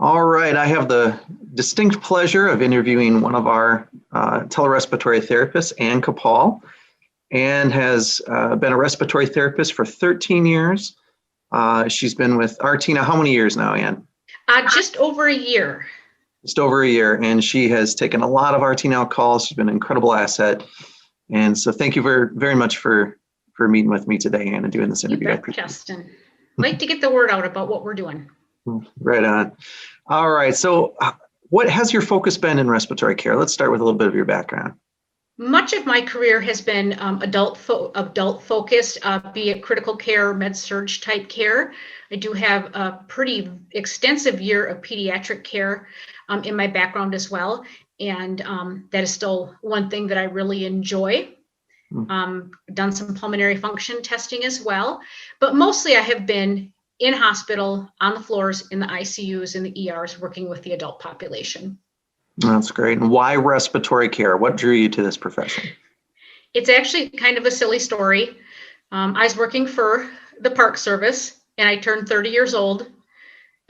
All right, I have the distinct pleasure of interviewing one of our telerespiratory therapists, Ann Capaul. Ann has been a respiratory therapist for 13 years. She's been with RRT now. How many years now, Ann? Just over a year. Just over a year, and she has taken a lot of RRT now calls. She's been an incredible asset. And so thank you very much for meeting with me today, Ann, and doing this interview. You bet, Justin. Like to get the word out about what we're doing. Right on. All right. So what has your focus been in respiratory care? Let's start with a little bit of your background. Much of my career has been adult focused, be it critical care, med-surg type care. I do have a pretty extensive year of pediatric care in my background as well. And that is still one thing that I really enjoy. Done some pulmonary function testing as well, but mostly I have been in hospital, on the floors, in the ICUs, in the ERs, working with the adult population. That's great. And why respiratory care? What drew you to this profession? It's actually kind of a silly story. I was working for the Park Service and I turned 30 years old.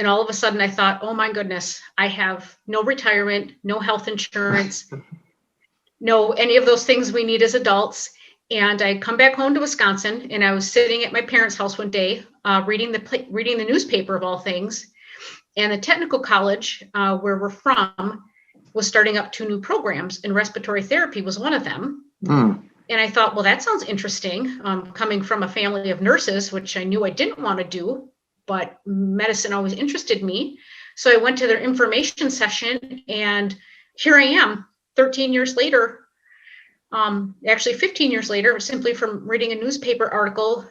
And all of a sudden I thought, oh my goodness, I have no retirement, no health insurance, no any of those things we need as adults. And I come back home to Wisconsin, and I was sitting at my parents' house one day, reading the newspaper of all things. And the technical college where we're from was starting up 2 new programs, and respiratory therapy was one of them. And I thought, well, that sounds interesting. Coming from a family of nurses, which I knew I didn't want to do, but medicine always interested me. So I went to their information session, and here I am, 13 years later. Actually 15 years later, simply from reading a newspaper article,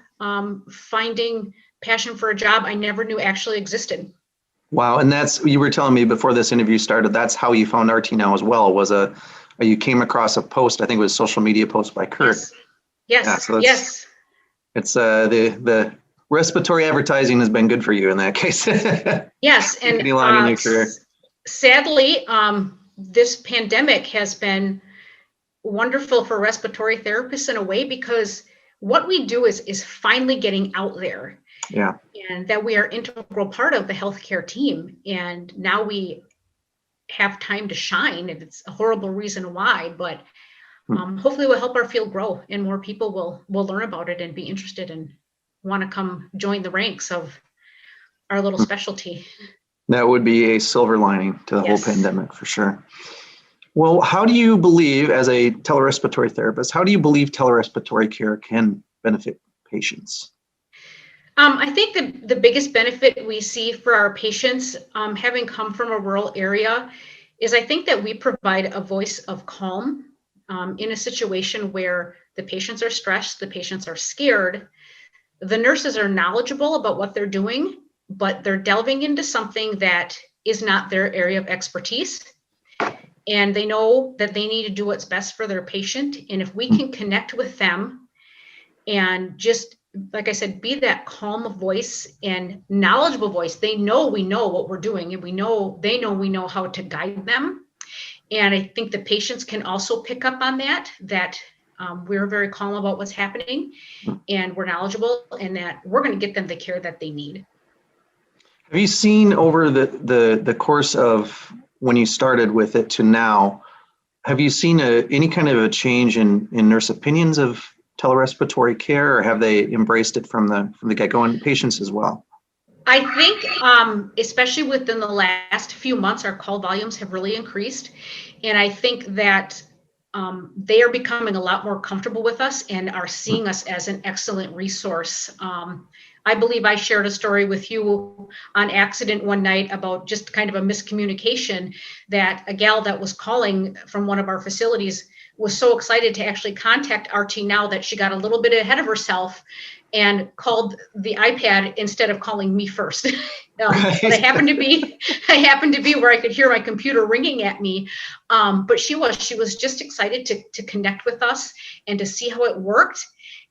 finding passion for a job I never knew actually existed. Wow. And you were telling me before this interview started, that's how you found RRT Now as well, you came across a post, I think it was a social media post by Kurt. Yes. Yeah, so Yes. It's the respiratory advertising has been good for you in that case. Yes. And along in your career. Sadly, this pandemic has been wonderful for respiratory therapists in a way, because what we do is finally getting out there. Yeah. And that we are an integral part of the healthcare team. And now we have time to shine, and it's a horrible reason why, but hopefully we'll help our field grow, and more people will learn about it and be interested and want to come join the ranks of our little specialty. That would be a silver lining to the whole pandemic for sure. Well, how do you believe, as a telerespiratory therapist, how do you believe telerespiratory care can benefit patients? I think the biggest benefit we see for our patients, having come from a rural area, is I think that we provide a voice of calm in a situation where the patients are stressed, the patients are scared. The nurses are knowledgeable about what they're doing, but they're delving into something that is not their area of expertise. And they know that they need to do what's best for their patient. And if we can connect with them and just, like I said, be that calm voice and knowledgeable voice, we know what we're doing, and we know we know how to guide them. And I think the patients can also pick up on that we're very calm about what's happening, and we're knowledgeable, and that we're going to get them the care that they need. Have you seen over the course of when you started with it to now, have you seen any kind of a change in nurse opinions of telerespiratory care, or have they embraced it from the get-go, and patients as well? I think, especially within the last few months, our call volumes have really increased. And I think that they are becoming a lot more comfortable with us and are seeing us as an excellent resource. I believe I shared a story with you on accident one night about just kind of a miscommunication, that a gal that was calling from one of our facilities was so excited to actually contact RRT Now that she got a little bit ahead of herself and called the iPad instead of calling me first. But I happened to be where I could hear my computer ringing at me. But she was just excited to connect with us and to see how it worked,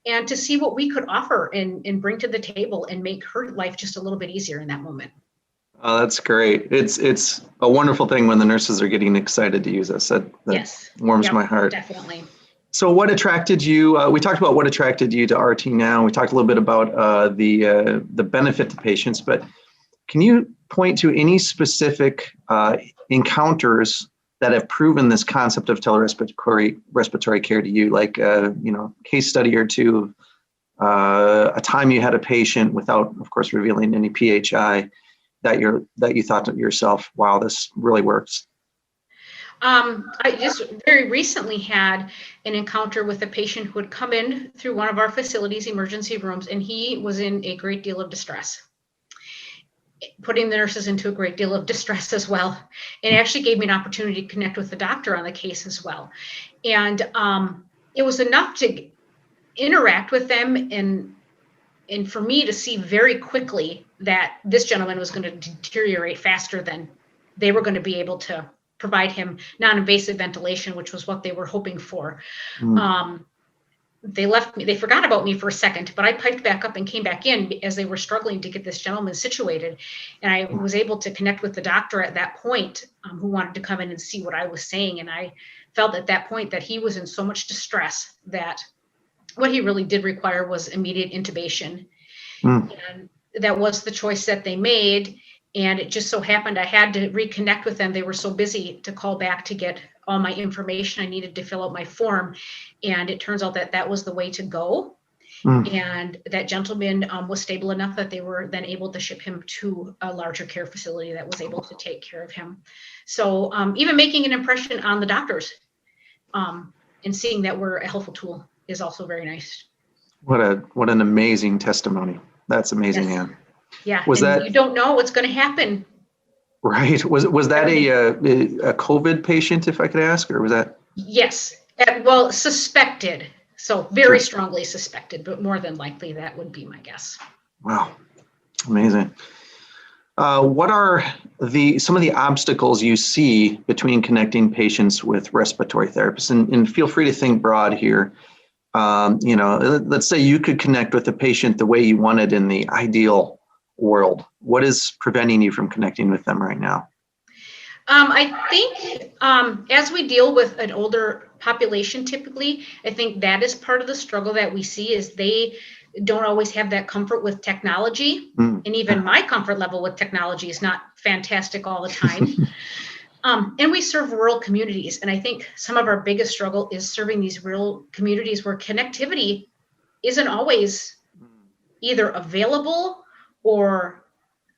and to see what we could offer and bring to the table and make her life just a little bit easier in that moment. Oh, that's great. It's a wonderful thing when the nurses are getting excited to use us. That Yes. warms my heart. Definitely. So what attracted you? We talked about what attracted you to RRT Now. We talked a little bit about the benefit to patients, but Can you point to any specific encounters that have proven this concept of respiratory care to you, like case study or two, a time you had a patient without, of course, revealing any PHI that you thought to yourself, wow, this really works? I just very recently had an encounter with a patient who had come in through one of our facilities, emergency rooms, and he was in a great deal of distress, putting the nurses into a great deal of distress as well. And actually gave me an opportunity to connect with the doctor on the case as well. And it was enough to interact with them and for me to see very quickly that this gentleman was going to deteriorate faster than they were going to be able to provide him non-invasive ventilation, which was what they were hoping for. They left me, they forgot about me for a second, but I piped back up and came back in as they were struggling to get this gentleman situated. And I was able to connect with the doctor at that point, who wanted to come in and see what I was saying. And I felt at that point that he was in so much distress that what he really did require was immediate intubation. And that was the choice that they made. And it just so happened I had to reconnect with them. They were so busy to call back to get all my information. I needed to fill out my form. And it turns out that that was the way to go. And that gentleman was stable enough that they were then able to ship him to a larger care facility that was able to take care of him. So even making an impression on the doctors and seeing that we're a helpful tool is also very nice. What an amazing testimony. That's amazing. Yes. Yeah. Was that, you don't know what's going to happen. Right. Was that a COVID patient, if I could ask, or was that? Yes. Well, suspected. So very strongly suspected, but more than likely that would be my guess. Wow. Amazing. What are some of the obstacles you see between connecting patients with respiratory therapists? And feel free to think broad here. Let's say you could connect with the patient the way you wanted in the ideal world. What is preventing you from connecting with them right now? I think as we deal with an older population, typically, I think that is part of the struggle that we see is they don't always have that comfort with technology. And even my comfort level with technology is not fantastic all the time. And we serve rural communities. And I think some of our biggest struggle is serving these rural communities where connectivity isn't always either available or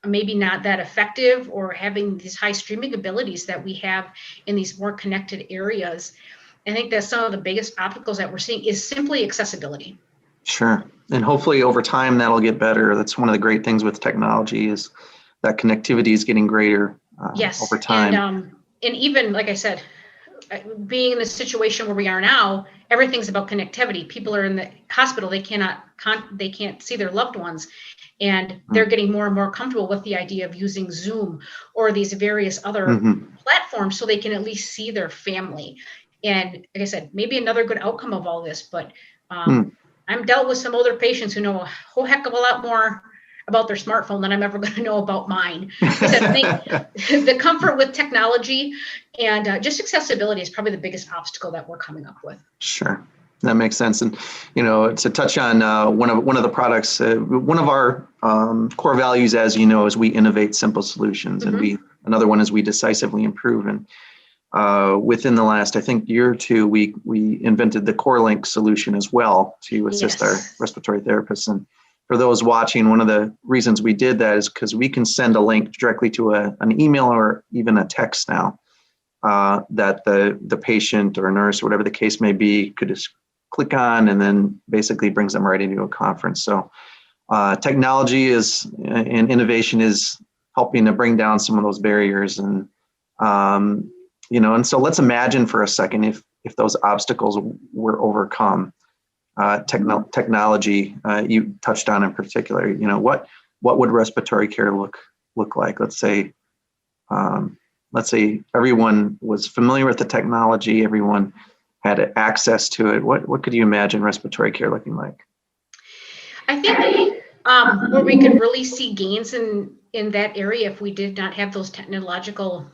maybe not that effective, or having these high streaming abilities that we have in these more connected areas. I think that some of the biggest obstacles that we're seeing is simply accessibility. Sure. And hopefully over time that'll get better. That's one of the great things with technology is that connectivity is getting greater over time. And even, like I said, being in the situation where we are now, everything's about connectivity. People are in the hospital, they can't see their loved ones. And they're getting more and more comfortable with the idea of using Zoom or these various other platforms so they can at least see their family. And like I said, maybe another good outcome of all this, but I'm dealt with some older patients who know a whole heck of a lot more about their smartphone than I'm ever going to know about mine. Because I think the comfort with technology and just accessibility is probably the biggest obstacle that we're coming up with. Sure. That makes sense. And, to touch on one of the products, one of our core values, as you know, is we innovate simple solutions. And another one is we decisively improve. And within the last, I think, year or two, we invented the CoreLink solution as well to assist our respiratory therapists. And for those watching, one of the reasons we did that is because we can send a link directly to an email or even a text now that the patient or nurse or whatever the case may be could just click on, and then basically brings them right into a conference. So technology and innovation is helping to bring down some of those barriers. And, and so let's imagine for a second if those obstacles were overcome. Technology you touched on in particular, what would respiratory care look like? Let's say everyone was familiar with the technology, everyone had access to it. What could you imagine respiratory care looking like? I think where we could really see gains in that area if we did not have those technological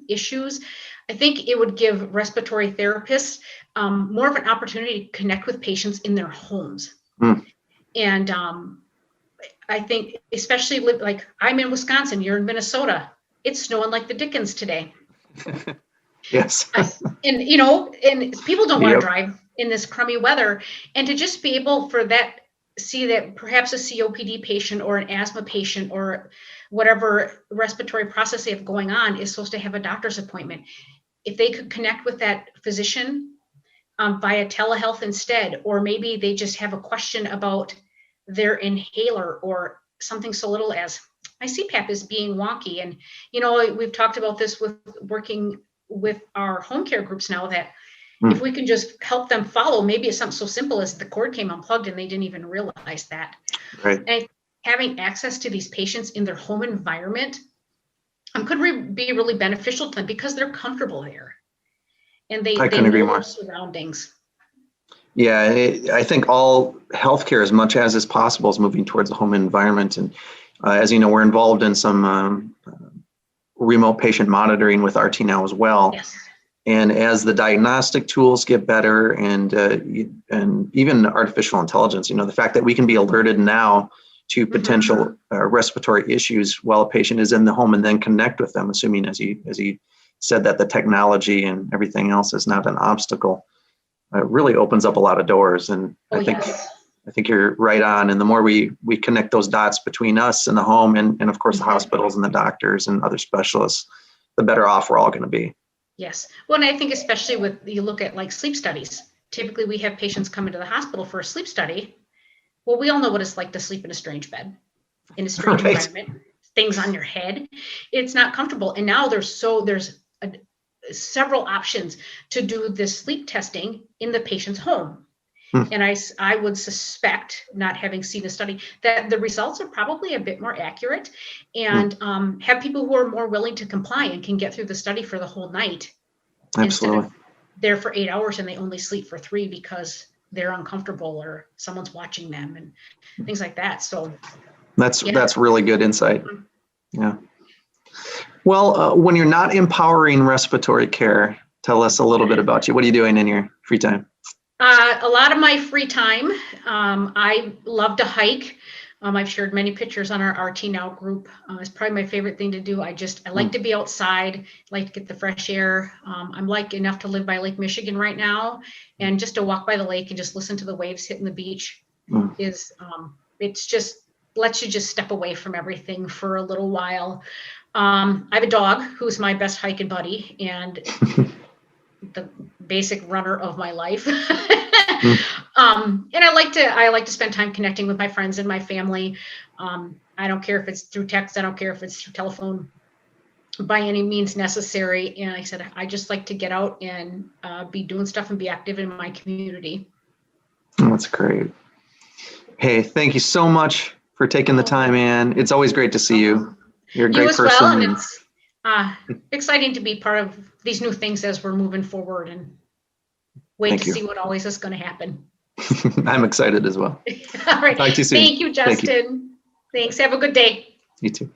issues, I think it would give respiratory therapists more of an opportunity to connect with patients in their homes. And I think, especially like I'm in Wisconsin, you're in Minnesota, it's snowing like the Dickens today. Yes. And people don't want to Yep. drive in this crummy weather, and to just be able for that, see that perhaps a COPD patient or an asthma patient or whatever respiratory process they have going on is supposed to have a doctor's appointment. If they could connect with that physician via telehealth instead, or maybe they just have a question about their inhaler or something so little as my CPAP is being wonky. And, we've talked about this with working with our home care groups now, that if we can just help them follow, maybe it's something so simple as the cord came unplugged and they didn't even realize that. Right. And having access to these patients in their home environment could be really beneficial to them because they're comfortable there and they I couldn't agree know more. their surroundings. Yeah, I think all healthcare, as much as is possible, is moving towards a home environment. And as you know, we're involved in some remote patient monitoring with RT now as well. Yes. And as the diagnostic tools get better, and even artificial intelligence, the fact that we can be alerted now to potential respiratory issues while a patient is in the home, and then connect with them, assuming as you said that the technology and everything else is not an obstacle, really opens up a lot of doors. And I think you're right on. And the more we connect those dots between us and the home, and of course the hospitals and the doctors and other specialists, the better off we're all going to be. Yes. Well, and I think especially you look at like sleep studies. Typically we have patients come into the hospital for a sleep study. Well, we all know what it's like to sleep in a strange bed, in a strange environment, things on your head. It's not comfortable. And now there's several options to do this sleep testing in the patient's home. And I would suspect, not having seen a study, that the results are probably a bit more accurate, and have people who are more willing to comply and can get through the study for the whole night. Absolutely. Instead of there for 8 hours and they only sleep for 3 because they're uncomfortable or someone's watching them and things like that. So that's really good insight. Yeah. Well, when you're not empowering respiratory care, tell us a little bit about you. What are you doing in your free time? A lot of my free time, I love to hike. I've shared many pictures on our RT Now group. It's probably my favorite thing to do. I like to be outside, like to get the fresh air. I'm lucky enough to live by Lake Michigan right now, and just to walk by the lake and just listen to the waves hitting the beach it's just lets you just step away from everything for a little while. I have a dog who's my best hiking buddy and the basic runner of my life. And I like to spend time connecting with my friends and my family. I don't care if it's through text. I don't care if it's through telephone, by any means necessary. And like I said, I just like to get out and be doing stuff and be active in my community. That's great. Hey, thank you so much for taking the time, Ann. It's always great to see you. You're a great person. Well, and it's exciting to be part of these new things as we're moving forward, and wait to see what always is going to happen. I'm excited as well. All right. Talk to you soon. Thank you, Justin. Thank you. Thanks. Have a good day. You too.